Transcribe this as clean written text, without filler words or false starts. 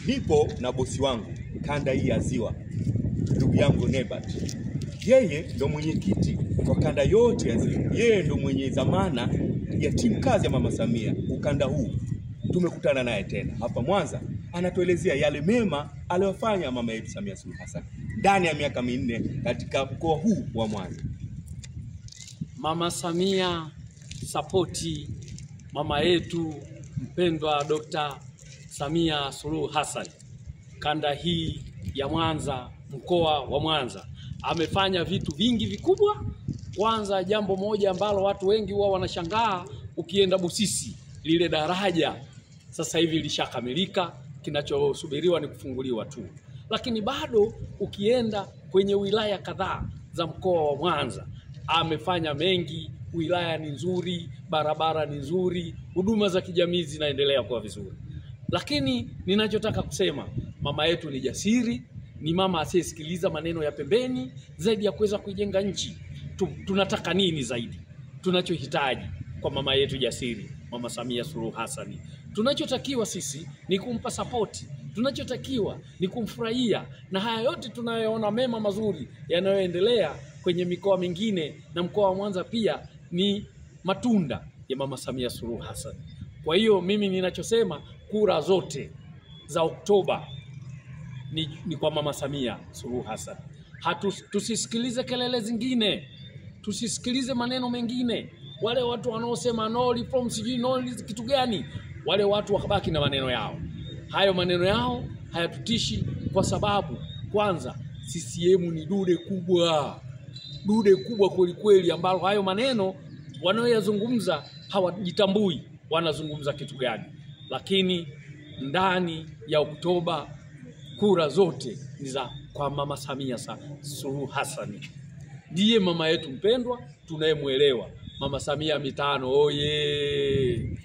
Nipo na bosi wangu kanda hii ya Ziwa, ndugu yangu Nebat. Yeye ndo mwenyekiti kwa kanda yote ya Ziwa. Yeye ndo mwenye dhamana ya timu kazi ya Mama Samia ukanda huu. Tumekutana naye tena hapa Mwanza, anatuelezea yale mema aliyofanya mama yetu Samia Suluhu Hassan ndani ya miaka 4 katika mkoa huu wa Mwanza. Mama Samia sapoti mama yetu mpendwa Dr. Samia Suluhu Hassan, kanda hii ya Mwanza, mkoa wa Mwanza, amefanya vitu vingi vikubwa. Kwanza, jambo moja ambalo watu wengi huwa wanashangaa, ukienda Busisi lile daraja sasa hivi lishakamilika, kinachosubiriwa ni kufunguliwa tu. Lakini bado ukienda kwenye wilaya kadhaa za mkoa wa Mwanza, amefanya mengi. Wilaya ni nzuri, barabara ni nzuri, huduma za kijamii zinaendelea kuwa vizuri. Lakini ninachotaka kusema, mama yetu ni jasiri, ni mama asiyesikiliza maneno ya pembeni, zaidi ya kuweza kuijenga nchi. Tunataka nini zaidi? Tunachohitaji kwa mama yetu jasiri, Mama Samia Suluhu Hassan, tunachotakiwa sisi ni kumpa sapoti. Tunachotakiwa ni kumfurahia, na haya yote tunayoona mema mazuri yanayoendelea kwenye mikoa mingine na mkoa wa Mwanza pia ni matunda ya Mama Samia Suluhu Hassan. Kwa hiyo mimi ninachosema, kura zote za Oktoba ni kwa Mama Samia Suluhu Hassan. Tusisikilize kelele zingine, tusisikilize maneno mengine. Wale watu wanaosema no reform, sijui no kitu gani, wale watu wakabaki na maneno yao. Hayo maneno yao hayatutishi, kwa sababu kwanza CCM ni dude kubwa kweli kweli, ambalo hayo maneno wanaoyazungumza hawajitambui wanazungumza kitu gani. Lakini ndani ya Oktoba kura zote ni za kwa Mama Samia Suluhu Hassan. Ndiye mama yetu mpendwa tunayemwelewa. Mama Samia mitano oye!